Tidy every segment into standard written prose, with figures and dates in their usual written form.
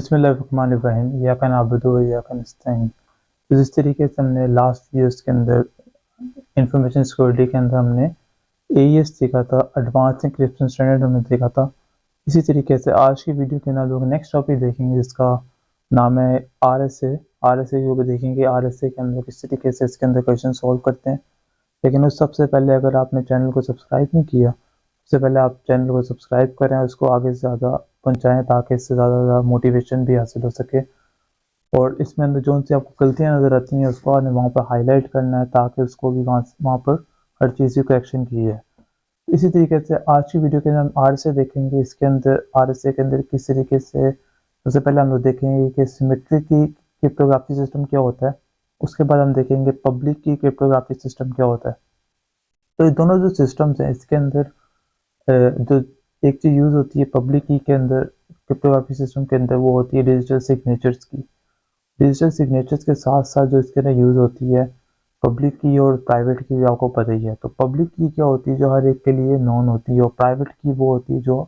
बिस्मिल्लाहिर्रहमानिर्रहीम इय्याका नअबुदु व इय्याका नस्तईन। तो जिस तरीके से हमने लास्ट वीडियोस के अंदर इंफॉर्मेशन सिक्योरिटी के अंदर हमने एईएस सीखा था, एडवांस एन्क्रिप्शन स्टैंडर्ड हमने देखा था। इसी तरीके से आज की वीडियो के अंदर लोग नेक्स्ट टॉपिक देखेंगे जिसका नाम है आरएसए। आरएसए को भी देखेंगे, आरएसए के अंदर किस तरीके से इसके अंदर क्वेश्चन सॉल्व करते हैं। लेकिन उस सबसे पहले अगर आपने चैनल को सब्सक्राइब नहीं किया, सबसे पहले आप चैनल को सब्सक्राइब करें और उसको आगे से ज़्यादा पहुँचाएँ ताकि इससे ज़्यादा मोटिवेशन भी हासिल हो सके। और इसमें अंदर जो सी आपको गलतियाँ नज़र आती हैं उसको आपने वहाँ पर हाईलाइट करना है ताकि उसको भी वहाँ पर हर चीज़ की करेक्शन की है। इसी तरीके से आज की वीडियो के अंदर हम आरएसए देखेंगे। इसके अंदर आरएसए के अंदर किस तरीके से सबसे पहले हम लोग देखेंगे कि सिमेट्री की क्रिप्टोग्राफी सिस्टम क्या होता है। उसके बाद हम देखेंगे पब्लिक की क्रिप्टोग्राफी सिस्टम क्या होता है। तो ये दोनों जो सिस्टम्स हैं इसके अंदर जो एक चीज़ यूज़ होती है पब्लिक की के अंदर क्रिप्टोग्राफी सिस्टम के अंदर, वो होती है डिजिटल सिग्नेचर्स की। डिजिटल सिग्नेचर्स के साथ साथ जो इसके अंदर यूज़ होती है पब्लिक की और प्राइवेट की, भी आपको पता ही है। तो पब्लिक की क्या होती है, जो हर एक के लिए नॉन होती है, और प्राइवेट की वो होती है जो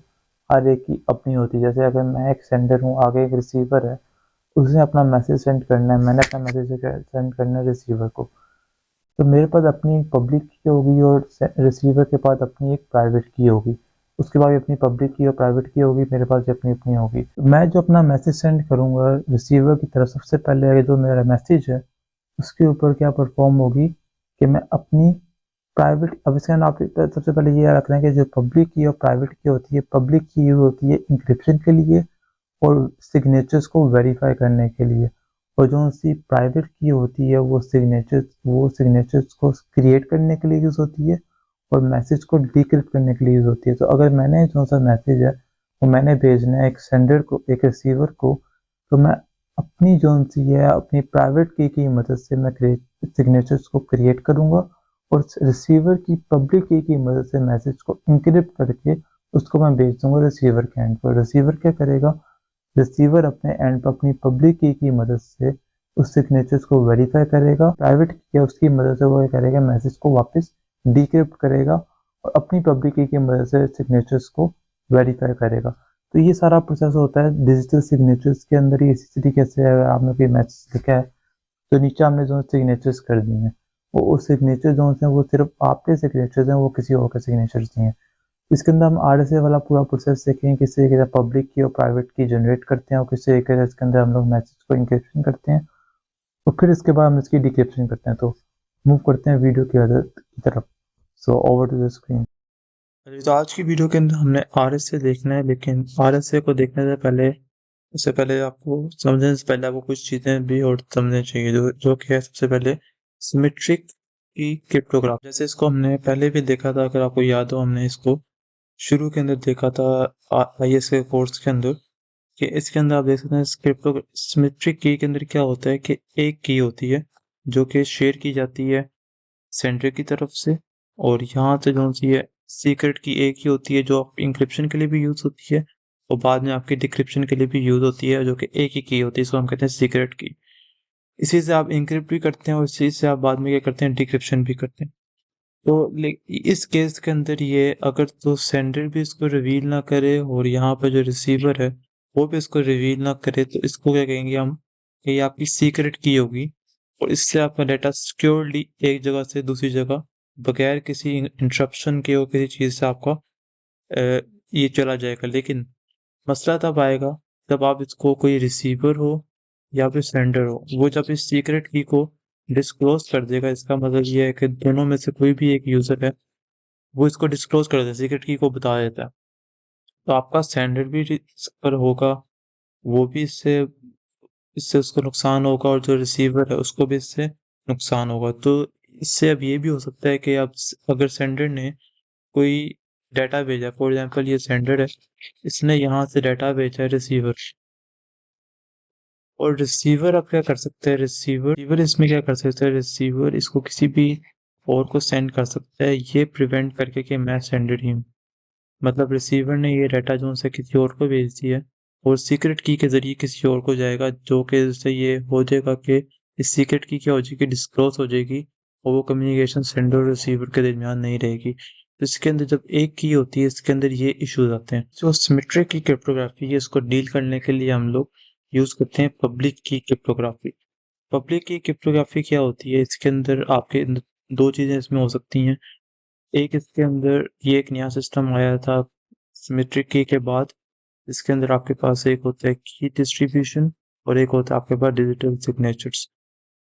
हर एक की अपनी होती है। जैसे अगर मैं एक सेंडर हूँ, आगे एक रिसीवर है, उसने अपना मैसेज सेंड करना है, मैंने अपना मैसेज सेंड करना है रिसीवर को। तो मेरे पास अपनी एक पब्लिक की होगी और रिसीवर के पास अपनी एक प्राइवेट की होगी। उसके बाद अपनी पब्लिक की और प्राइवेट की होगी, मेरे पास अपनी अपनी होगी। तो मैं जो अपना मैसेज सेंड करूँगा रिसीवर की तरफ, सबसे पहले जो मेरा मैसेज है उसके ऊपर क्या परफॉर्म होगी कि मैं अपनी प्राइवेट, अब इसका आप सबसे पहले ये याद रखना है कि जो पब्लिक की और प्राइवेट की होती है, पब्लिक की यूज़ होती है इंक्रिप्शन के लिए और सिग्नेचर्स को वेरीफाई करने के लिए, और जो सी प्राइवेट की होती है वो सिग्नेचर्स को क्रिएट करने के लिए यूज़ होती है और मैसेज को डिक्रिप्ट करने के लिए यूज़ होती है। तो अगर मैंने जो सा मैसेज है वो मैंने भेजना है एक सेंडर को, एक रिसीवर को, तो मैं अपनी जो सी है अपनी प्राइवेट की मदद से मैं सिग्नेचर्स को क्रिएट करूँगा और रिसीवर की पब्लिक की मदद से मैसेज को इंक्रिप्ट करके उसको मैं भेज दूंगा रिसीवर के एंड पर। रिसीवर क्या करेगा, रिसीवर अपने एंड पर अपनी पब्लिक की मदद से उस सिग्नेचर्स को वेरीफाई करेगा, प्राइवेट की उसकी मदद से वो करेगा मैसेज को वापस डिक्रिप्ट करेगा और अपनी पब्लिक की मदद से सिग्नेचर्स को वेरीफाई करेगा। तो ये सारा प्रोसेस होता है डिजिटल सिग्नेचर्स के अंदर ही। इसी तरीके से अगर आपने कोई मैसेज लिखा है तो नीचे हमने जो सिग्नेचर्स कर दिए हैं, वो सिग्नेचर जो हैं वो सिर्फ आपके सिग्नेचर्स हैं, वो किसी और के सिग्नेचर्स नहीं है। इसके अंदर हम आरएसए वाला पूरा प्रोसेस देखेंगे, किस तरीके से पब्लिक की और प्राइवेट की जनरेट करते हैं और किस तरीके से इसके अंदर हम लोग मैसेज को इंक्रिप्शन करते हैं और फिर इसके बाद हम इसकी डिक्रिप्शन करते हैं। तो मूव करते हैं वीडियो की तरफ। So over to the screen. तो आज की वीडियो के अंदर हमने आरएसए देखना है, लेकिन आरएसए को देखने से पहले उससे पहले आपको समझने से पहले आपको कुछ चीज़ें भी और समझनी चाहिए, जो कि है सबसे पहले सिमेट्रिक की क्रिप्टोग्राफी। जैसे इसको हमने पहले भी देखा था, अगर आपको याद हो, हमने इसको शुरू के अंदर देखा था आईएस के कोर्स के अंदर, कि इसके अंदर आप देख सकते हैं क्रिप्टो सिमेट्रिक की के अंदर क्या होता है कि एक की होती है जो कि शेयर की जाती है सेंडर की तरफ से, और यहाँ से जो सी है सीक्रेट की एक ही होती है जो इंक्रिप्शन के लिए भी यूज़ होती है और बाद में आपकी डिक्रिप्शन के लिए भी यूज़ होती है, जो कि एक ही की होती है, इसको हम कहते हैं सीक्रेट की। इसी से आप इंक्रिप्ट भी करते हैं और इसी से आप बाद में क्या करते हैं, डिक्रिप्शन भी करते हैं। तो इस केस के अंदर ये अगर तो सेंडर भी इसको रिवील ना करे और यहाँ पे जो रिसीवर है वो भी इसको रिवील ना करे, तो इसको क्या कहेंगे हम कि ये आपकी सीक्रेट की होगी और इससे आपका डाटा सिक्योरली एक जगह से दूसरी जगह बगैर किसी इंटरप्शन के और किसी चीज़ से आपका ये चला जाएगा। लेकिन मसला तब आएगा जब आप इसको कोई रिसीवर हो या फिर सेंडर हो, वो जब इस सीक्रेट की को डिस्क्लोज कर देगा, इसका मतलब ये है कि दोनों में से कोई भी एक यूज़र है वो इसको डिस्क्लोज कर देता है, सीक्रेट की को बता देता है, तो आपका सेंडर भी इस पर होगा, वो भी इससे इससे उसको नुकसान होगा और जो रिसीवर है उसको भी इससे नुकसान होगा। तो इससे अब ये भी हो सकता है कि अब अगर सेंडर ने कोई डाटा भेजा, फॉर एग्जांपल ये सेंडर है, इसने यहाँ से डाटा भेजा है रिसीवर, और रिसीवर अब क्या कर सकता है, रिसीवर इसमें क्या कर सकता है, रिसीवर इसको किसी भी और को सेंड कर सकता है, ये प्रिवेंट करके कि मैं सेंडर ही हूँ। मतलब रिसीवर ने ये डाटा जो उनसे किसी और को भेज दिया है और सीक्रेट की के ज़रिए किसी और को जाएगा, जो कि इससे ये हो जाएगा कि इस सीक्रेट की क्या हो जाएगी, डिस्क्लोज हो जाएगी और वो कम्युनिकेशन सेंडर और रिसीवर के दरमियान नहीं रहेगी। तो इसके अंदर जब एक की होती है, इसके अंदर ये इश्यूज आते हैं। जो सिमेट्रिक की क्रिप्टोग्राफी है, इसको डील करने के लिए हम लोग यूज़ करते हैं पब्लिक की क्रिप्टोग्राफी। पब्लिक की क्रिप्टोग्राफी क्या होती है? इसके अंदर आपके 2 चीज़ें इसमें हो सकती हैं। एक इसके अंदर ये एक नया सिस्टम आया था सिमेट्रिक की के बाद, इसके अंदर आपके पास एक होता है की डिस्ट्रीब्यूशन और एक होता है आपके पास डिजिटल सिग्नेचर्स।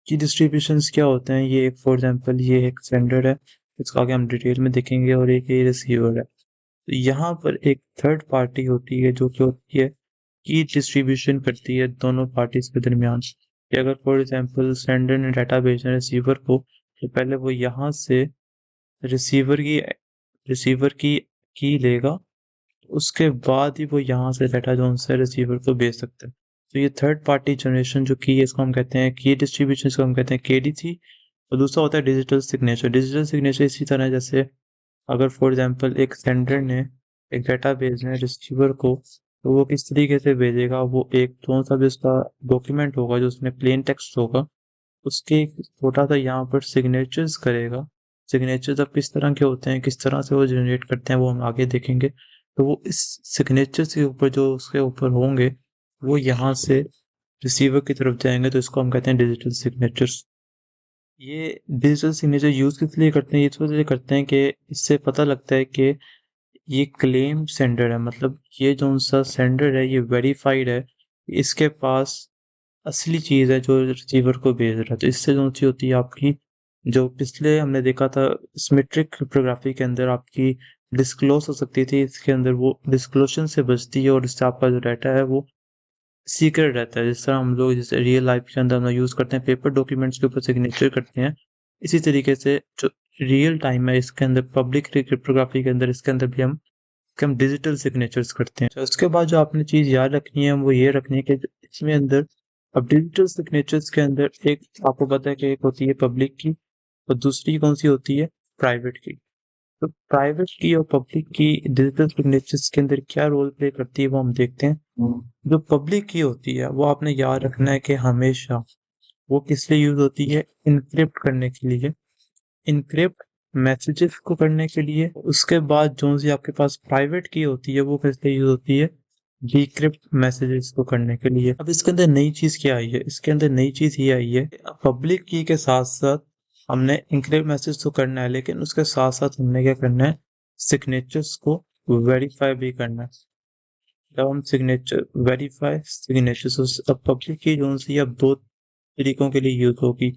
की डिस्ट्रीब्यूशंस क्या होते हैं? ये एक फॉर एग्जांपल ये एक सेंडर है, इसको आगे हम डिटेल में देखेंगे, और एक ये रिसीवर है। तो यहाँ पर एक थर्ड पार्टी होती है जो कि होती है की डिस्ट्रीब्यूशन करती है दोनों पार्टीज के दरमियान। कि अगर फॉर एग्जांपल सेंडर ने डाटा भेजना है रिसीवर को, तो पहले वो यहाँ से रिसीवर की रिसीवर की लेगा, उसके बाद ही वो यहाँ से डाटा जो है रिसीवर को भेज सकता है। तो ये थर्ड पार्टी जनरेशन जो की है, इसको हम कहते हैं की डिस्ट्रीब्यूशन, इसको हम कहते हैं केडीसी। और दूसरा होता है डिजिटल सिग्नेचर। डिजिटल सिग्नेचर इसी तरह जैसे अगर फॉर एग्जांपल एक सेंडर ने एक डाटा भेजना है रिसीवर को, तो वो किस तरीके से भेजेगा? वो एक कौन सा भी उसका डॉक्यूमेंट होगा जो उसमें प्लेन टेक्स्ट होगा, उसके एक छोटा सा यहाँ पर सिग्नेचर्स करेगा। सिग्नेचर्स अब किस तरह के होते हैं, किस तरह से वो जनरेट करते हैं, वो हम आगे देखेंगे। तो वो इस सिग्नेचर्स के ऊपर जो उसके ऊपर होंगे, वो यहाँ से रिसीवर की तरफ जाएंगे, तो इसको हम कहते हैं डिजिटल सिग्नेचर्स। ये डिजिटल सिग्नेचर यूज़ किस लिए करते हैं? ये इसलिए करते हैं कि इससे पता लगता है कि ये क्लेम सेंडर है, मतलब ये जो सा सेंडर है ये वेरीफाइड है, इसके पास असली चीज़ है जो रिसीवर को भेज रहा है। तो इससे जो सी होती है आपकी, जो पिछले हमने देखा था सिमेट्रिक क्रिप्टोग्राफी के अंदर आपकी डिस्क्लोज हो सकती थी, इसके अंदर वो डिस्क्लोजन से बचती है और इससे आपका जो डाटा है वो सीक्रेट रहता है। जिस तरह हम लोग जैसे रियल लाइफ के अंदर हम यूज़ करते हैं पेपर डॉक्यूमेंट्स के ऊपर सिग्नेचर करते हैं, इसी तरीके से जो रियल टाइम है इसके अंदर पब्लिक क्रिप्टोग्राफी के अंदर, इसके अंदर भी हम डिजिटल सिग्नेचर्स करते हैं। तो उसके बाद जो आपने चीज़ याद रखनी है वो ये रखनी है कि इसमें अंदर अब डिजिटल सिग्नेचर्स के अंदर एक आपको पता है कि एक होती है पब्लिक की और दूसरी कौन सी होती है? प्राइवेट की। तो प्राइवेट की और पब्लिक की डिजिटल सिग्नेचर्स के अंदर क्या रोल प्ले करती है वो हम देखते हैं। जो पब्लिक की होती है वो आपने याद रखना है कि हमेशा वो किस लिए यूज होती है? इनक्रिप्ट करने के लिए, इनक्रिप्ट मैसेजेस को करने के लिए। उसके बाद जो सी आपके पास प्राइवेट की होती है वो किस लिए यूज होती है? डिक्रिप्ट मैसेजेस को करने के लिए। अब इसके अंदर नई चीज क्या आई है? इसके अंदर नई चीज ये आई है, पब्लिक की के साथ साथ हमने इनक्रिप्ट मैसेज तो करना है, लेकिन उसके साथ साथ हमने क्या करना है? सिग्नेचर्स को वेरीफाई भी करना है। जब हम सिग्नेचर वेरीफाई सिग्नेचर्स, अब पब्लिक की जो सी अब दो तरीकों के लिए यूज होगी।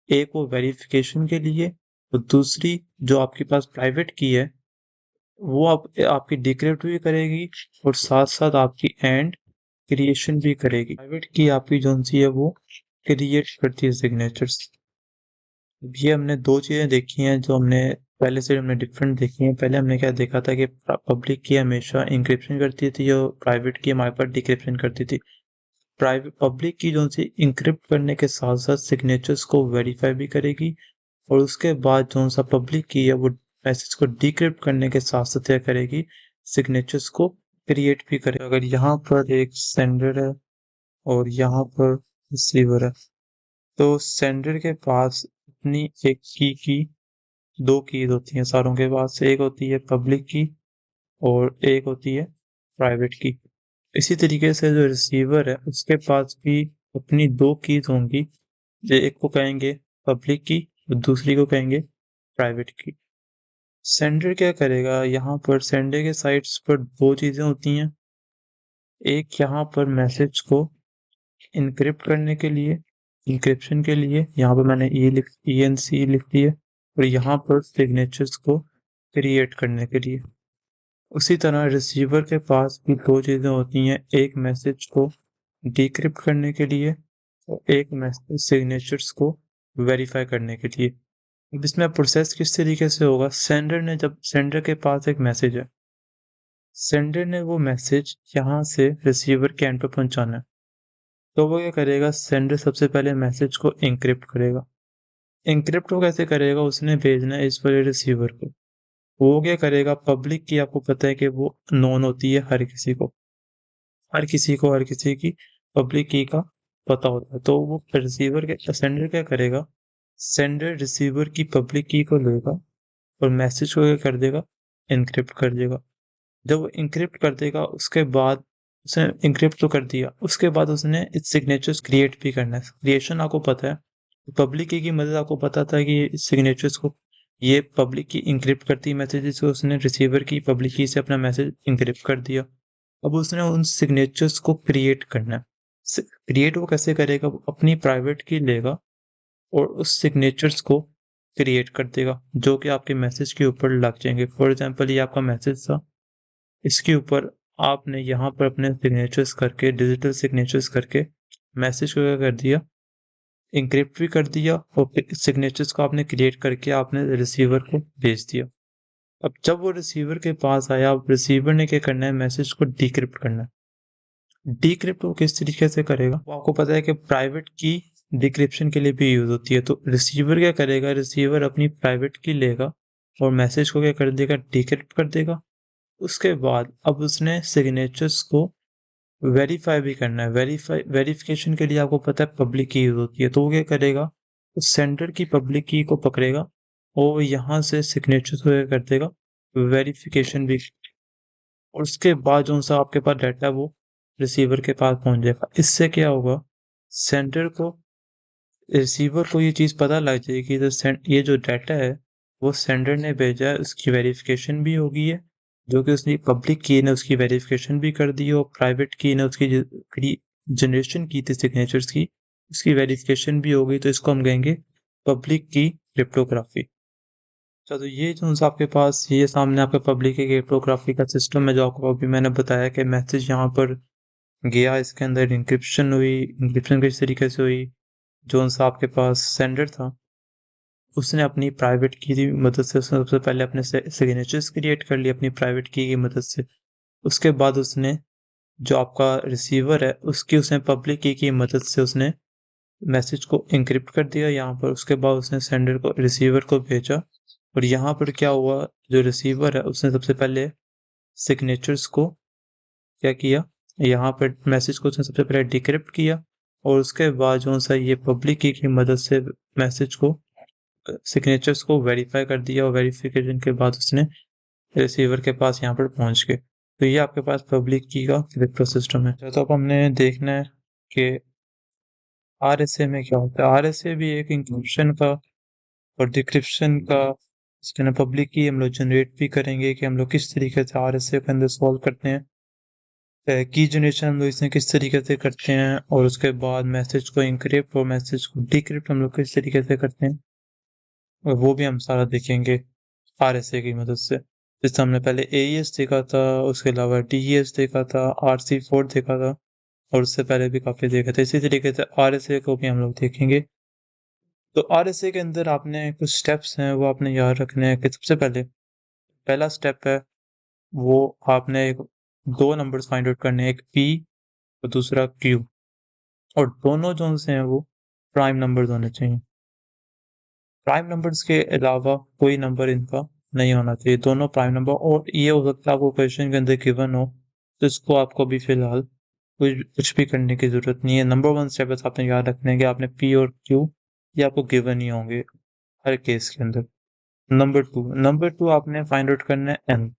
एक वो वेरिफिकेशन के लिए, और दूसरी जो आपके पास प्राइवेट की है वो आपकी डिक्रिप्ट भी करेगी और साथ साथ आपकी एंड क्रिएशन भी करेगी। प्राइवेट की आपकी जो सी है वो क्रिएट करती है सिग्नेचर्स। ये हमने दो चीजें देखी हैं जो हमने पहले से हमने डिफरेंट देखी हैं। पहले हमने क्या देखा था कि पब्लिक की हमेशा इंक्रिप्शन करती थी और प्राइवेट की हमारे पास डिक्रिप्शन करती थी। प्राइवेट पब्लिक की जो सी इंक्रिप्ट करने के साथ साथ सिग्नेचर्स को वेरीफाई भी करेगी, और उसके बाद जो सा पब्लिक की है वो मैसेज को डिक्रिप्ट करने के साथ साथ क्या करेगी? सिग्नेचर्स को क्रिएट भी करेगी। अगर यहाँ पर एक सेंडर है और यहाँ पर रिसीवर है, तो सेंडर के पास अपनी एक की दो कीज होती हैं सारों के पास, एक होती है पब्लिक की और एक होती है प्राइवेट की। इसी तरीके से जो रिसीवर है उसके पास भी अपनी दो कीज होंगी, जो एक को कहेंगे पब्लिक की और दूसरी को कहेंगे प्राइवेट की। सेंडर क्या करेगा? यहाँ पर सेंडर के साइड्स पर दो चीजें होती हैं। एक यहाँ पर मैसेज को इनक्रिप्ट करने के लिए, इंक्रिप्शन के लिए यहाँ पर मैंने ई एन सी लिख दी है, और यहाँ पर सिग्नेचर्स को क्रिएट करने के लिए। उसी तरह रिसीवर के पास भी दो चीजें होती हैं, एक मैसेज को डिक्रिप्ट करने के लिए और एक मैसेज सिग्नेचर्स को वेरीफाई करने के लिए। अब इसमें प्रोसेस किस तरीके से होगा? जब सेंडर के पास एक मैसेज है, सेंडर ने वो मैसेज यहाँ से रिसीवर के एंड पर पहुंचाना है, तो वो क्या करेगा? सेंडर सबसे पहले मैसेज को एन्क्रिप्ट करेगा। एन्क्रिप्ट वो कैसे करेगा? उसने भेजना है इस वाले रिसीवर को। वो क्या करेगा? पब्लिक की आपको पता है कि वो नोन होती है हर किसी को, हर किसी की पब्लिक की का पता होता है। तो वो रिसीवर के सेंडर क्या करेगा? सेंडर रिसीवर की पब्लिक की को लेगा और मैसेज को क्या कर देगा? एन्क्रिप्ट कर देगा। जब वो एन्क्रिप्ट कर देगा उसके बाद उसने इंक्रिप्ट तो कर दिया, उसके बाद उसने इस सिग्नेचर्स क्रिएट भी करना है। क्रिएशन आपको पता है, पब्लिक की मदद आपको पता था कि इस सिग्नेचर्स को ये पब्लिक की इंक्रिप्ट करती मैसेजेस को, उसने रिसीवर की पब्लिक की से अपना मैसेज इंक्रिप्ट कर दिया। अब उसने उन सिग्नेचर्स को क्रिएट करना है। क्रिएट वो कैसे करेगा? वो अपनी प्राइवेट की लेगा और उस सिग्नेचर्स को क्रिएट कर देगा जो कि आपके मैसेज के ऊपर लग जाएंगे। फॉर एग्जांपल ये आपका मैसेज था, इसके ऊपर आपने यहाँ पर अपने सिग्नेचर्स करके, डिजिटल सिग्नेचर्स करके मैसेज को क्या कर दिया, इंक्रिप्ट भी कर दिया और सिग्नेचर्स को आपने क्रिएट करके आपने रिसीवर को भेज दिया। अब जब वो रिसीवर के पास आया, अब रिसीवर ने क्या करना है, मैसेज को डिक्रिप्ट करना है। डिक्रिप्ट वो किस तरीके से करेगा? वो आपको पता है कि प्राइवेट की डिक्रिप्शन के लिए भी यूज होती है। तो रिसीवर क्या करेगा, रिसीवर अपनी प्राइवेट की लेगा और मैसेज को क्या कर देगा, डिक्रिप्ट कर देगा। उसके बाद अब उसने सिग्नेचर्स को वेरीफाई भी करना है। वेरिफिकेशन के लिए आपको पता है पब्लिक की यूज होती है। तो वो क्या करेगा, उस सेंडर की पब्लिक की को पकड़ेगा और यहाँ से सिग्नेचर को क्या कर देगा, वेरिफिकेशन भी। और उसके बाद जो सा आपके पास डाटा है वो रिसीवर के पास पहुंच जाएगा। इससे क्या होगा, सेंडर को, रिसीवर को ये चीज़ पता लग जाएगी तो ये जो डाटा है वो सेंडर ने भेजा है, उसकी वेरिफिकेशन भी होगी है, जो कि उसने पब्लिक की ने उसकी वेरिफिकेशन भी कर दी और प्राइवेट की ने उसकी जनरेशन की थी सिग्नेचर्स की, उसकी वेरिफिकेशन भी हो गई। तो इसको हम कहेंगे पब्लिक की क्रिप्टोग्राफी। तो ये जो आपके पास ये सामने आपका पब्लिक की क्रिप्टोग्राफी का सिस्टम है, जो आपको अभी मैंने बताया कि मैसेज यहाँ पर गया, इसके अंदर इंक्रिप्शन हुई। इंक्रिप्शन किस तरीके से हुई, जो सा आपके पास सेंडर था उसने अपनी प्राइवेट की की मदद से, उसने सबसे पहले अपने सिग्नेचर्स क्रिएट कर लिए अपनी प्राइवेट की मदद से। उसके बाद उसने जो आपका रिसीवर है उसकी उसने पब्लिक की मदद से उसने मैसेज को इंक्रिप्ट कर दिया यहाँ पर। उसके बाद उसने सेंडर को, रिसीवर को भेजा। और यहाँ पर क्या हुआ, जो रिसीवर है उसने सबसे पहले सिग्नेचर्स को क्या किया, यहाँ पर मैसेज को उसने सबसे पहले डिक्रिप्ट किया और उसके बाद जो सा ये पब्लिक की मदद से मैसेज को, सिग्नेचर्स को वेरीफाई कर दिया और वेरिफिकेशन के बाद उसने रिसीवर के पास यहाँ पर पहुंच गए। तो ये आपके पास पब्लिक की का क्रिप्टो सिस्टम है। तो अब हमने देखना है कि आरएसए में क्या होता है। आरएसए भी एक इंक्रिप्शन का और डिक्रिप्शन का, इसके अंदर पब्लिक की हम लोग जनरेट भी करेंगे कि हम लोग किस तरीके से आरएसए के अंदर सॉल्व करते हैं। की जनरेशन हम लोग इसमें किस तरीके से करते हैं और उसके बाद मैसेज को इंक्रिप्ट और मैसेज को डिक्रिप्ट हम लोग किस तरीके से करते हैं, और वो भी हम सारा देखेंगे आरएसए की मदद से। जैसे हमने पहले एईएस देखा था, उसके अलावा डीईएस देखा था, आरसी4 देखा था और उससे पहले भी काफी देखे थे। इसी तरीके से आरएसए को भी हम लोग देखेंगे। तो आरएसए के अंदर आपने कुछ स्टेप्स हैं वो आपने याद रखने हैं कि सबसे पहले पहला स्टेप है वो आपने दो नंबर्स फाइंड आउट करने हैं, एक पी और दूसरा क्यू, और दोनों जो से हैं वो प्राइम नंबर्स होने चाहिए। प्राइम नंबर्स के अलावा कोई नंबर इनका नहीं होना चाहिए, दोनों प्राइम नंबर। और ये हो सकता है आपको क्वेश्चन के अंदर गिवन हो तो इसको आपको भी फिलहाल कुछ भी करने की जरूरत नहीं है। नंबर वन स्टेप बस आपने याद रखना है कि आपने पी और क्यू ये आपको गिवन ही होंगे हर केस के अंदर। नंबर टू आपने फाइंड आउट करना है एन।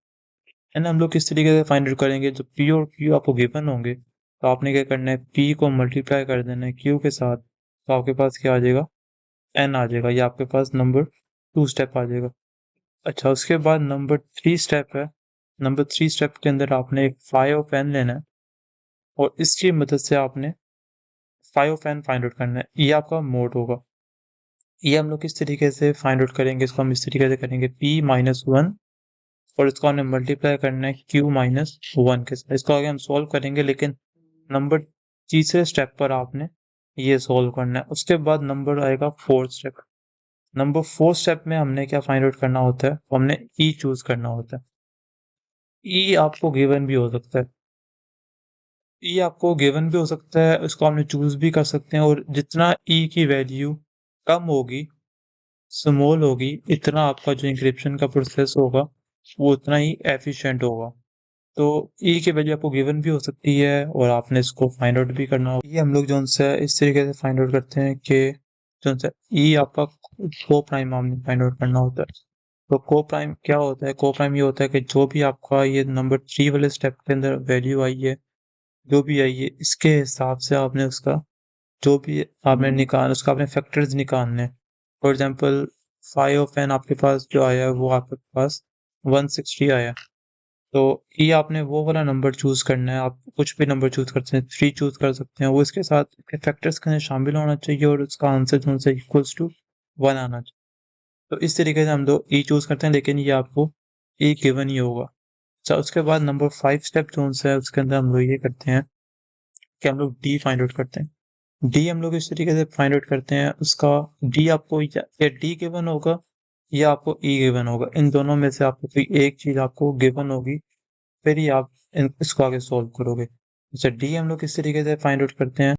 एन हम लोग किस तरीके से फाइंड आउट करेंगे, जब पी और क्यू आपको गिवन होंगे तो आपने क्या करना है, पी को मल्टीप्लाई कर देना है क्यू के साथ, तो आपके पास क्या आ जाएगा, एन आ जाएगा। ये आपके पास नंबर टू स्टेप आ जाएगा। अच्छा, उसके बाद नंबर थ्री स्टेप है। नंबर थ्री स्टेप के अंदर आपने एक फाइव ऑफ एन लेना है और इसकी मदद से आपने five of an find out करना है। ये आपका मोड होगा। ये हम लोग किस तरीके से फाइंड आउट करेंगे, इसको हम इस तरीके से करेंगे, पी माइनस वन और इसको हमने मल्टीप्लाई करना है क्यू माइनस वन के साथ। इसको आगे हम सॉल्व करेंगे, लेकिन नंबर तीसरे स्टेप पर आपने ये सॉल्व करना है। उसके बाद नंबर आएगा fourth step. Number fourth step में हमने क्या फाइंड आउट करना होता है, हमने ई चूज करना होता है। ई आपको गिवन भी हो सकता है, ई आपको गिवन भी हो सकता है, इसको हमने चूज भी कर सकते हैं। और जितना ई की वैल्यू कम होगी, स्मॉल होगी, इतना आपका जो इंक्रिप्शन का प्रोसेस होगा वो उतना ही एफिशिएंट होगा। तो ई की वैल्यू आपको गिवन भी हो सकती है और आपने इसको फाइंड आउट भी करना होगा। ये हम लोग जो है इस तरीके से फाइंड आउट करते हैं कि जो है ई आपका को प्राइम हमने फाइंड आउट करना होता है। तो को प्राइम क्या होता है, को प्राइम ये होता है कि जो भी आपका ये नंबर थ्री वाले स्टेप के अंदर वैल्यू आई है जो भी है ये इसके हिसाब से आपने उसका जो भी आपने निकाल उसका आपने फैक्टर्स निकालने हैं। फॉर एग्जांपल 5 ऑफ n आपके पास जो आया है वो आपके पास 160 आया। तो ये आपने वो वाला नंबर चूज करना है। आप कुछ भी नंबर चूज कर सकते हैं, 3 चूज कर सकते हैं, वो इसके साथ फैक्टर्स के अंदर शामिल होना चाहिए और उसका आंसर जो है इक्वल्स टू 1 आना चाहिए। तो इस तरीके से हम दो ई चूज करते हैं, लेकिन ये आपको ई गिवन ही होगा। अच्छा, उसके बाद नंबर 5 स्टेप जो है उसके अंदर हम लोग ये करते हैं कि हम लोग डी फाइंड आउट करते हैं। डी हम लोग इस तरीके से फाइंड आउट करते हैं, उसका डी आपको या डी गिवन होगा या आपको ई गिवन होगा। इन दोनों में से आपको कोई एक चीज आपको गिवन होगी, फिर ही आप इसको आगे सोल्व करोगे। अच्छा, डी हम लोग किस तरीके से फाइंड आउट करते हैं?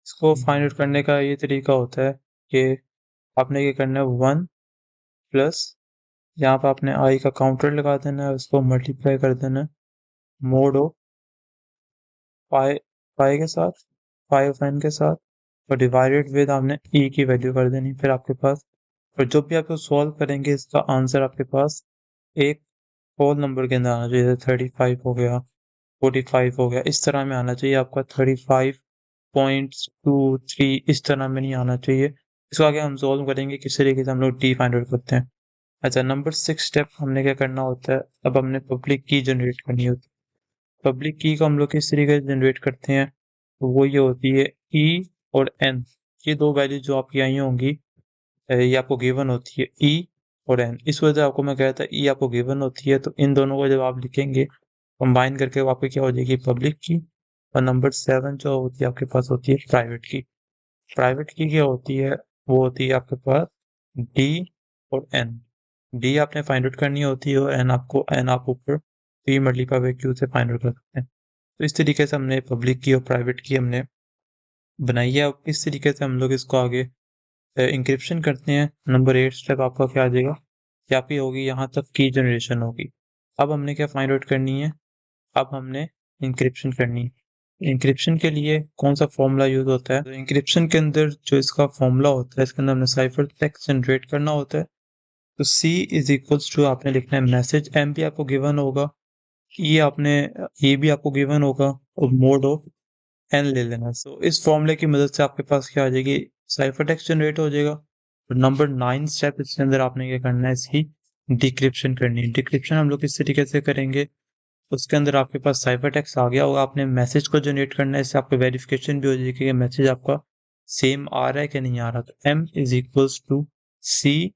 इसको फाइंड आउट करने का ये तरीका होता है कि आपने ये करना है 1 प्लस यहाँ पर आपने आई का काउंटर लगा देना है, उसको मल्टीप्लाई कर देना है मोड ऑफ पाई पाई के साथ, पाई ऑफ एन के साथ, और डिवाइडेड विद आपने ई की वैल्यू कर देनी। फिर आपके पास और जब भी आप इसको सॉल्व करेंगे इसका आंसर आपके पास एक होल नंबर के अंदर आना चाहिए। 35 हो गया, 45 हो गया, इस तरह में आना चाहिए आपका। 35.23 इस तरह में नहीं आना चाहिए। इसको आगे हम सॉल्व करेंगे किस तरीके से हम लोग डी फाइंड आउट करते हैं। अच्छा, नंबर 6 स्टेप हमने क्या करना होता है, अब हमने पब्लिक की जनरेट करनी होती है। पब्लिक की को हम लोग किस तरीके से जनरेट करते हैं, तो वो ये होती है ई और एन। ये दो वैल्यू जो आपकी आई होंगी ये आपको गिवन होती है ई और एन। इस वजह से आपको मैं कहता ई आपको गिवन होती है, तो इन दोनों को जब आप लिखेंगे कंबाइन करके वो आपकी क्या हो जाएगी, पब्लिक की। और नंबर 7 जो होती है आपके पास होती है प्राइवेट की। प्राइवेट की क्या होती है, वो होती है आपके पास डी और एन। डी आपने फाइंड आउट करनी होती है और एन आप ऊपर पी मल्टीप्लाई बाय क्यू से फाइंड आउट कर सकते हैं। तो इस तरीके से हमने पब्लिक की और प्राइवेट की हमने बनाई है। अब इस तरीके से हम लोग इसको आगे इंक्रिप्शन करते हैं। नंबर 8 स्टेप आपका क्या आ जाएगा कि आपकी होगी यहाँ तक की जनरेशन होगी। अब हमने क्या फाइंड आउट करनी है, अब हमने इंक्रिप्शन करनी है। इंक्रिप्शन के लिए कौन सा फॉर्मूला यूज होता है, तो इंक्रिप्शन के अंदर जो इसका फॉर्मूला होता है, इसके अंदर हमने साइफर टेक्स्ट जनरेट करना होता है। तो C इज इक्वल्स टू आपने लिखना है मैसेज, M भी आपको गिवन होगा, ये भी आपको गिवन होगा, और मोड ऑफ एन ले लेना। सो इस फॉर्मूले की मदद से आपके पास क्या आ जाएगी, साइफर टेक्स्ट जनरेट हो जाएगा। तो नंबर 9 स्टेप इसके अंदर आपने क्या करना है, इसकी डिक्रिप्शन करनी है। डिक्रिप्शन हम लोग किस तरीके से करेंगे, उसके अंदर आपके पास साइफर टेक्स्ट आ गया होगा, आपने मैसेज को जनरेट करना है। इससे आपको वेरिफिकेशन भी हो जाएगी कि मैसेज आपका सेम आ रहा है कि नहीं आ रहा। तो M is equals to C,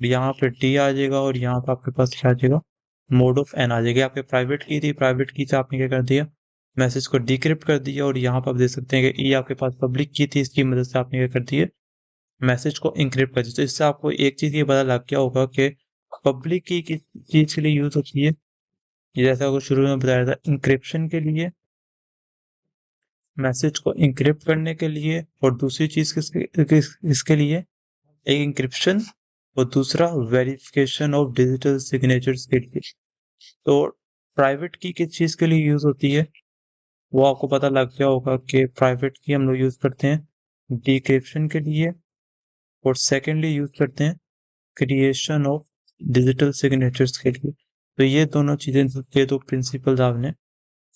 यहाँ पे डी आ जाएगा और यहाँ पे आपके पास क्या आ जाएगा, मोड ऑफ एन आ जाएगी। आपके प्राइवेट की थी, प्राइवेट की से आपने क्या कर दिया, मैसेज को डिक्रिप्ट कर दिया। और यहाँ पर आप देख सकते हैं कि ई आपके पास पब्लिक की थी, इसकी मदद से आपने क्या कर दिया, मैसेज को इंक्रिप्ट कर दिया। तो इससे आपको एक चीज ये पता लग गया होगा कि पब्लिक की किस चीज के लिए यूज होती है। जैसा आपको शुरू में बताया था, इंक्रिप्शन के लिए, मैसेज को इंक्रिप्ट करने के लिए, और दूसरी चीज किसके लिए, एक इंक्रिप्शन और दूसरा वेरिफिकेशन ऑफ डिजिटल सिग्नेचर्स के लिए। तो प्राइवेट की किस चीज के लिए यूज होती है, वो आपको पता लग गया होगा कि प्राइवेट की हम लोग यूज करते हैं डिक्रिप्शन के लिए, और सेकेंडली यूज करते हैं क्रिएशन ऑफ डिजिटल सिग्नेचर्स के लिए। तो ये दोनों चीजें, ये दो प्रिंसिपल्स आपने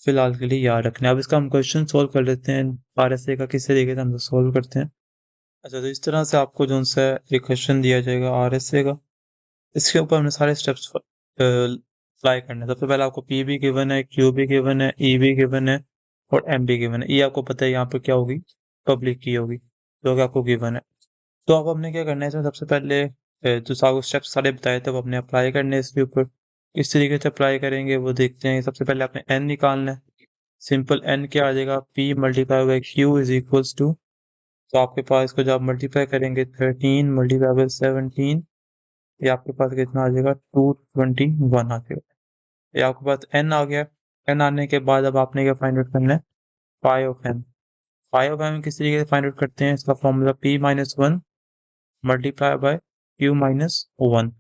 फिलहाल के लिए याद रखना है। अब इसका हम क्वेश्चन सोल्व कर लेते हैं, RSA का किस तरीके से हम सोल्व करते हैं। अच्छा, तो इस तरह से आपको जो सा एक क्वेश्चन दिया जाएगा RSA का, इसके ऊपर हमने सारे स्टेप्स अप्लाई करने हैं। सबसे पहले आपको P भी गिवन है, Q भी गिवन है, E भी गिवन है, और M भी गिवन है। E आपको पता है यहाँ पर क्या होगी, पब्लिक की होगी, जो कि आपको गिवन है। तो अब हमने क्या करना है, इसमें सबसे पहले जो सारे स्टेप्स सारे बताए थे वो अपने अप्लाई करने हैं इसके ऊपर। किस तरीके से अप्लाई करेंगे वो देखते हैं। सबसे पहले आपने n निकालना है। सिंपल n क्या आ जाएगा, P multiply by Q is equals to, तो आपके पास इसको जब आप मल्टीप्लाई करेंगे 13 मल्टीप्लाई बाई 17, ये आपके पास कितना आ जाएगा, 221 आ जाएगा। ये आपके पास n आ गया। n आने के बाद अब आपने क्या फाइंड आउट करना है, पाई of n। Pi of n किस तरीके से फाइंड आउट करते हैं, इसका formula P minus 1 multiply by Q minus 1,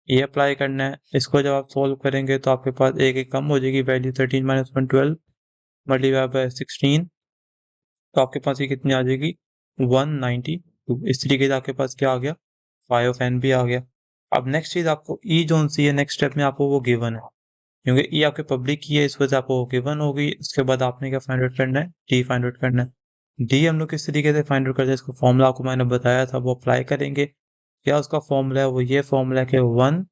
ये अप्लाई करना है। इसको जब आप सोल्व करेंगे तो आपके पास एक एक कम हो जाएगी वैल्यू, 13 माइनस 1 12 मल्टीप्लाई बाय 16, तो आपके पास ये कितनी आ जाएगी, 192। इस तरीके से आपके पास क्या आ गया, फाई ऑफ एन भी आ गया। अब नेक्स्ट चीज आपको ई जोन सी है, नेक्स्ट स्टेप में आपको वो गिवन है। क्योंकि ई आपके पब्लिक की है, इस वजह से आपको गिवन होगी। उसके बाद आपने क्या फाइंड आउट करना है, डी फाइंड आउट करना है। डी हम लोग किस तरीके से फाइंड आउट करते हैं, इसको फॉर्मूला आपको मैंने बताया था, वो अप्लाई करेंगे। क्या उसका फॉर्मूला है, वो ये फॉर्मूला है कि 1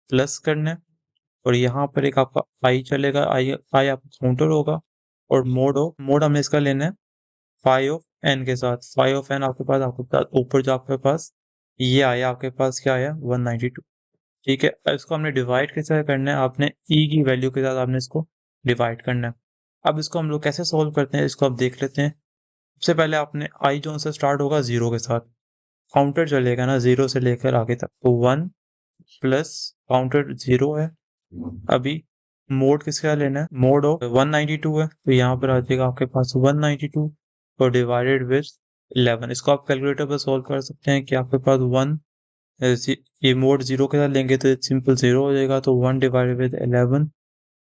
प्लस करना है, और यहाँ पर एक आपका आई चलेगा, आई आई आपका काउंटर होगा, और मोड हमने इसका लेना है फाइव ऑफ एन के साथ। फाइव ऑफ एन आपके पास ऊपर जो आपके पास ये आया, आपके पास क्या आया 192। ठीक है, अब इसको हमने डिवाइड कैसे करना है, आपने ई की वैल्यू के साथ आपने इसको डिवाइड करना है। अब इसको हम लोग कैसे सोल्व करते हैं, इसको अब देख लेते हैं। सबसे पहले आपने आई जो से स्टार्ट होगा 0 के साथ, काउंटर चलेगा ना 0 से लेकर आगे तक, तो 1 प्लस काउंटर 0 है। अभी मोड किसका लेना है, मोड ऑफ 192 है, तो यहाँ पर आ जाएगा आपके पास 192 और डिवाइडेड विद 11। इसको आप कैलकुलेटर पर सोल्व कर सकते हैं कि आपके पास 1 ये मोड 0 के साथ लेंगे तो सिंपल 0 हो जाएगा, तो 1 डिवाइडेड विद 11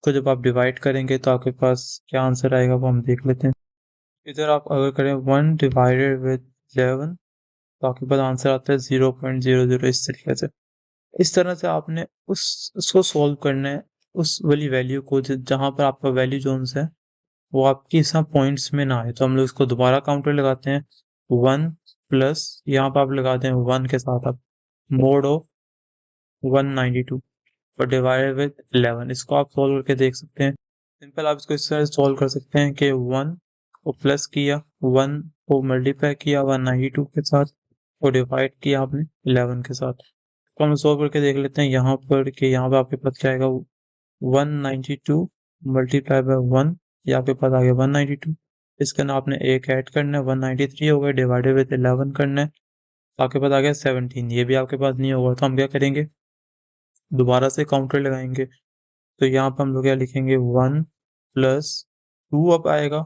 को जब आप डिवाइड करेंगे तो आपके पास क्या आंसर आएगा वो हम देख लेते हैं। इधर आप अगर करें 1 डिवाइडेड विद 11 तो आपके पास आंसर आता है 0.00। इस तरीके से, इस तरह से आपने उसको सोल्व करना है, उस वाली वैल्यू को जहाँ पर आपका वैल्यू जोन्स है वो आपकी सब पॉइंट्स में ना आए। तो हम लोग इसको दोबारा काउंटर लगाते हैं, 1 प्लस यहाँ पर आप लगाते हैं 1 के साथ आप मोड ऑफ 192 और डिवाइडेड विद 11। इसको आप सोल्व करके देख सकते हैं। सिंपल आप इसको इस तरह से सोल्व कर सकते हैं कि 1 को प्लस किया, 1 को मल्टीप्लाई किया 192 के साथ और डिवाइड किया आपने 11 के साथ। तो हम सोल्व करके देख लेते हैं यहाँ पर कि यहाँ पर आपके पास क्या आएगा, 192 मल्टीप्लाई बाय 1, ये आपके पास आ गया 192। इसके अंदर आपने एक ऐड करना है, 193 हो गया, डिवाइडेड विद 11 करना है, तो आपके पास आ गया 17। ये भी आपके पास नहीं होगा तो हम क्या करेंगे, दोबारा से काउंटर लगाएंगे। तो यहाँ पर हम लोग क्या लिखेंगे, 1 प्लस 2 अब आएगा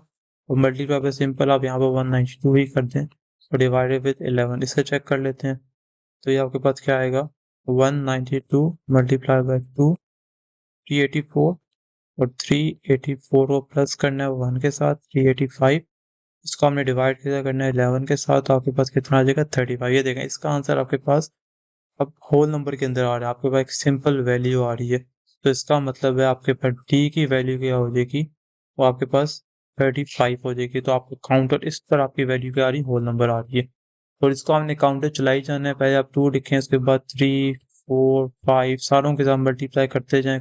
और मल्टीप्लाई बाय सिंपल आप यहाँ पर 192 ही कर दें और डिवाइडेड विद 11। इससे चेक कर लेते हैं, तो ये आपके पास क्या आएगा, 192 मल्टीप्लाई बाय 2 384, और 384 को प्लस करना है 1 के साथ 385। इसको हमने डिवाइड कैसे करना है 11 के साथ, तो आपके पास कितना आ जाएगा 35। ये देखें इसका आंसर आपके पास अब होल नंबर के अंदर आ रहा है, आपके पास एक सिंपल वैल्यू आ रही है। तो इसका मतलब है आपके पास डी की वैल्यू क्या हो जाएगी, वो आपके पास 35 हो जाएगी। तो आपको काउंटर इस पर आपकी वैल्यू क्या आ रही है, होल नंबर आ रही है। और इसको हमने काउंटर चलाई जाना है, पहले आप 2 लिखें, उसके बाद 3 4 5 सारों के साथ मल्टीप्लाई करते जाएं।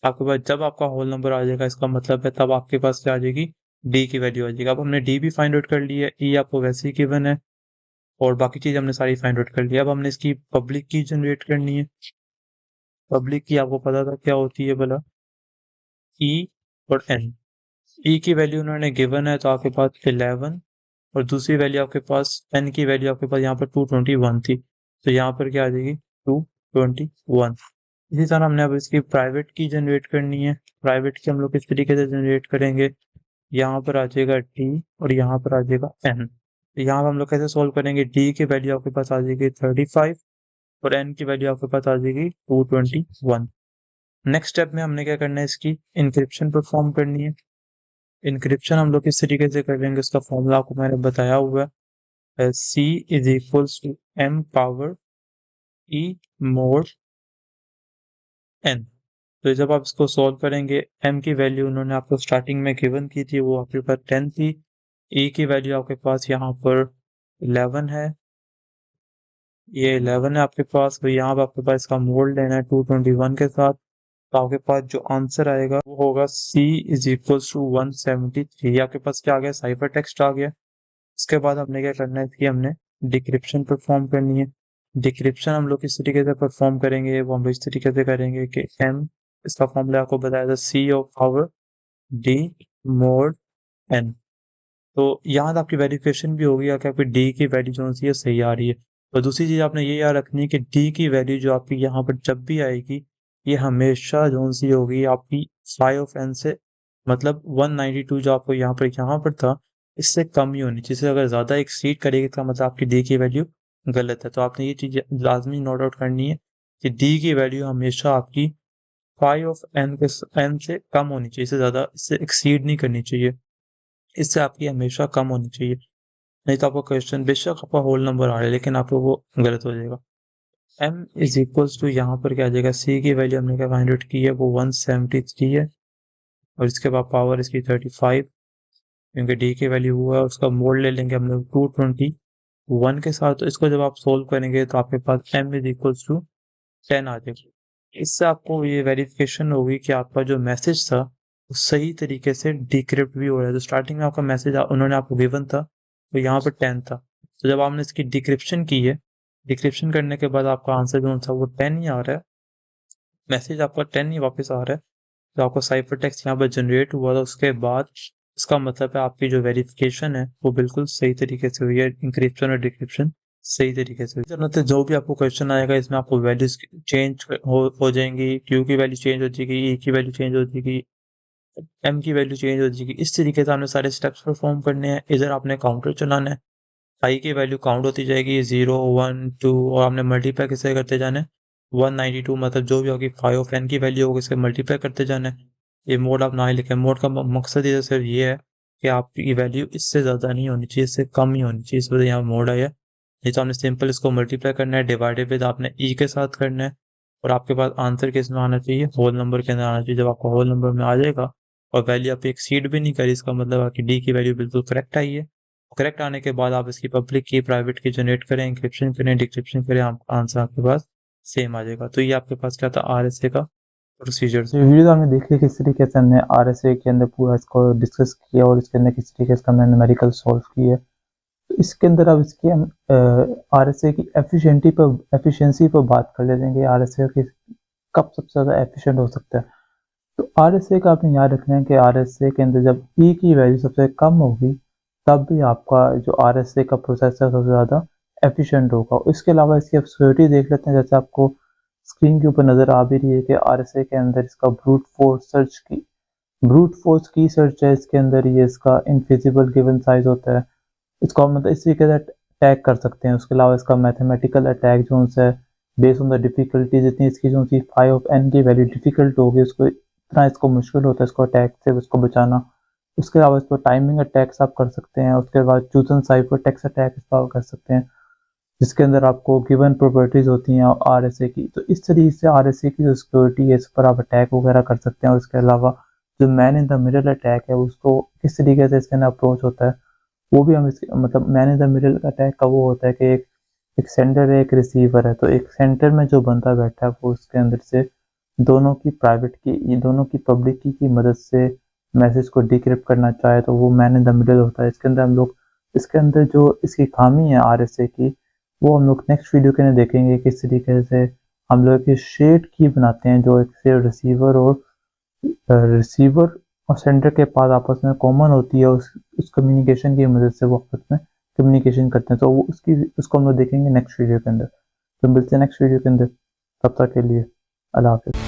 आपके पास जब आपका होल नंबर आ जाएगा, इसका मतलब है तब आपके पास क्या आ जाएगी, डी की वैल्यू आ जाएगी। अब हमने डी भी फाइंड आउट कर ली है, ई आपको वैसे ही गिवन है, और बाकी चीज हमने सारी फाइंड आउट कर ली। अब हमने इसकी पब्लिक की जनरेट करनी है। पब्लिक की आपको पता था क्या होती है भला, ई और एन। ई की वैल्यू उन्होंने गिवन है तो आपके पास 11, और दूसरी वैल्यू आपके पास एन की वैल्यू आपके पास यहाँ पर 221 थी, तो यहाँ पर क्या आ जाएगी 221। इसी तरह हमने अब इसकी प्राइवेट की जनरेट करनी है। प्राइवेट की हम लोग किस तरीके से जनरेट करेंगे, यहाँ पर आ जाएगा डी और यहाँ पर आ जाएगा एन। तो यहाँ पर हम लोग कैसे सोल्व करेंगे, डी की वैल्यू आपके पास आ जाएगी 35 और एन की वैल्यू आपके पास आ जाएगी 221। नेक्स्ट स्टेप में हमने क्या करना है, इसकी इंक्रिप्शन परफॉर्म करनी है। इंक्रिप्शन हम लोग किस तरीके से करेंगे, उसका फॉर्मूला आपको मैंने बताया हुआ है, C is equals to m power e mod n। तो जब आप इसको सॉल्व करेंगे, m की वैल्यू उन्होंने आपको स्टार्टिंग में गिवन की थी, वो आपके पास 10 थी। e की वैल्यू आपके पास यहाँ पर 11 है, ये 11 है आपके पास। तो यहाँ पर आपके पास इसका मोड लेना है 221 के साथ, तो आपके पास जो आंसर आएगा वो होगा C इज इक्वल्स टू 173। आपके पास क्या आ गया, साइफर टेक्स्ट आ गया। इसके बाद हमने क्या करना है, इसकी हमने डिक्रिप्शन परफॉर्म करनी है। डिक्रिप्शन हम लोग किस तरीके से परफॉर्म करेंगे, वो हम लोग इस तरीके से करेंगे कि m, इसका फॉर्मूला आपको बताया था, C of power D mode n। तो यहाँ तक आपकी वेरिफिकेशन भी होगी कि आपकी डी की वैल्यू जो सी है सही आ रही है। और दूसरी चीज़ आपने ये याद रखनी है कि डी की वैल्यू जो आपकी यहाँ पर जब भी आएगी, ये हमेशा जो सी होगी आपकी 5 ऑफ एन से, मतलब 192 जो आपको यहाँ पर था, इससे कम ही होनी चाहिए। अगर ज़्यादा एक्सीड करेगी इसका मतलब आपकी डी की वैल्यू गलत है। तो आपने ये चीज़ लाजमी नोट आउट करनी है कि डी की वैल्यू हमेशा आपकी 5 ऑफ एन के एन से कम होनी चाहिए, इससे ज़्यादा इससे एक्सीड नहीं करनी चाहिए, इससे आपकी हमेशा कम होनी चाहिए। नहीं तो आपका क्वेश्चन बेशक आपका होल नंबर आ रहा है लेकिन आपको वो गलत हो जाएगा। m इज इक्वल्स टू यहाँ पर क्या आ जाएगा, c की वैल्यू हमने क्या फाइंड आउट की है वो 173 है, और इसके बाद पावर इसकी 35, क्योंकि डी की वैल्यू हुआ है, उसका मोड ले लेंगे हम लोग 221 के साथ। तो इसको जब आप सोल्व करेंगे तो आपके पास m इज इक्वल्स टू 10 आ जाएगा। इससे आपको ये वेरिफिकेशन होगी कि आपका जो मैसेज था वो सही तरीके से डिक्रिप्ट भी हो रहा है। तो स्टार्टिंग में आपका मैसेज उन्होंने आपको गिवन था तो यहाँ पर 10 था, तो जब आपने इसकी डिक्रिप्शन की है, डिक्रिप्शन करने के बाद आपका आंसर जो था वो 10 ही आ रहा है, मैसेज आपका 10 ही वापस आ रहा है। तो आपका साइफर टेक्स्ट यहाँ पर जनरेट हुआ था, उसके बाद इसका मतलब है आपकी जो वेरिफिकेशन है वो बिल्कुल सही तरीके से हुई है, इंक्रिप्शन और डिक्रिप्शन सही तरीके से। तो जो भी आपको क्वेश्चन आएगा इसमें आपको वैल्यूज चेंज हो जाएंगी, क्यू की वैल्यू चेंज हो जाएगी, ई की वैल्यू चेंज हो जाएगी, एम की वैल्यू चेंज हो जाएगी। इस तरीके से आपने सारे स्टेप्स परफॉर्म करने हैं। इधर आपने काउंटर चलाना है, आई की वैल्यू काउंट होती जाएगी 0 1 2, और आपने मल्टीप्लाई किससे करते जाना है 192, मतलब जो भी होगी 5 ऑफ एन की वैल्यू होगी इसके मल्टीप्लाई करते जाना है। ये मोड आप ना ही लिखें, मोड का मकसद ये सिर्फ ये है कि आपकी वैल्यू इससे ज़्यादा नहीं होनी चाहिए, इससे कम ही होनी चाहिए, इस वजह यहाँ मोड आया। नहीं तो आपने सिंपल इसको मल्टीप्लाई करना है, डिवाइडेड विद आपने ई के साथ करना है, और आपके पास आंसर किस में आना चाहिए, होल नंबर के अंदर आना चाहिए। जब आपका होल नंबर में आ जाएगा और वैल्यू आप एक्सीड भी नहीं करी, इसका मतलब है कि डी की वैल्यू बिल्कुल करेक्ट आई है। करेक्ट आने के बाद आप इसकी पब्लिक की प्राइवेट की जनरेट करें, इंक्रिप्शन करें, डिक्रिप्शन करें, आंसर आपके पास सेम आ जाएगा। तो ये आपके पास क्या था, आरएसए का प्रोसीजर। तो वीडियो तो हमने देख ली किस तरीके से हमने आरएसए के अंदर पूरा इसको डिस्कस किया और इसके अंदर किस तरीके से हमने न्यूमेरिकल सॉल्व की है। तो इसके अंदर अब इसकी हम आरएसए की एफिशिएंसी पर बात कर लेते हैं कि आरएसए की कब सबसे ज़्यादा एफिशिएंट हो सकता है। तो आरएसए का आपने याद रखना है कि आरएसए के अंदर जब ई की वैल्यू सबसे कम होगी तब भी आपका जो आरएसए का प्रोसेसर सबसे ज़्यादा एफिशिएंट होगा। इसके अलावा इसकी आप सिक्योरिटी देख लेते हैं, जैसे आपको स्क्रीन के ऊपर नज़र आ भी रही है कि आरएसए के अंदर इसका ब्रूट फोर्स की सर्च है, इसके अंदर ये इसका इनफिजिबल गिवन साइज होता है, इसको हम मतलब इस तरीके से अटैक कर सकते हैं। उसके अलावा इसका मैथमेटिकल अटैक जो है बेस्ड ऑन द डिफिकल्टी, जितनी इसकी जो सी 5 ऑफ एन की वैल्यू डिफिकल्ट होगी उसको इतना इसको मुश्किल होता है इसको अटैक से उसको बचाना। उसके अलावा इसको टाइमिंग अटैक्स आप कर सकते हैं। उसके बाद चूजन साइफर टेक्स्ट अटैक इस पर कर सकते हैं, जिसके अंदर आपको गिवन प्रॉपर्टीज होती हैं आरएसए की। तो इस तरीके से आरएसए की जो सिक्योरिटी है इस पर आप अटैक वगैरह कर सकते हैं। और इसके अलावा जो man in the middle attack है उसको किस तरीके से इसके अंदर अप्रोच होता है वो भी हम इसके मतलब man in the middle attack का वो होता है कि एक सेंडर है, एक रिसीवर है। तो एक सेंटर में जो बंदा बैठा है वो उसके अंदर से दोनों की प्राइवेट की दोनों की पब्लिक की मदद से मैसेज को डिक्रिप्ट करना चाहे तो वो मैन इन द मिडल होता है। इसके अंदर हम लोग इसके अंदर जो इसकी खामी है आरएसए की वो हम लोग नेक्स्ट वीडियो के अंदर देखेंगे किस तरीके से हम लोग ये शेड की बनाते हैं, जो एक से रिसीवर और सेंडर के पास आपस में कॉमन होती है। उस कम्युनिकेशन की मदद से वो आपस में कम्युनिकेशन करते हैं। तो वो उसको हम लोग देखेंगे नेक्स्ट वीडियो के अंदर। तो मिलते हैं नेक्स्ट वीडियो के अंदर, तब तक के लिए अल्लाह हाफिज़।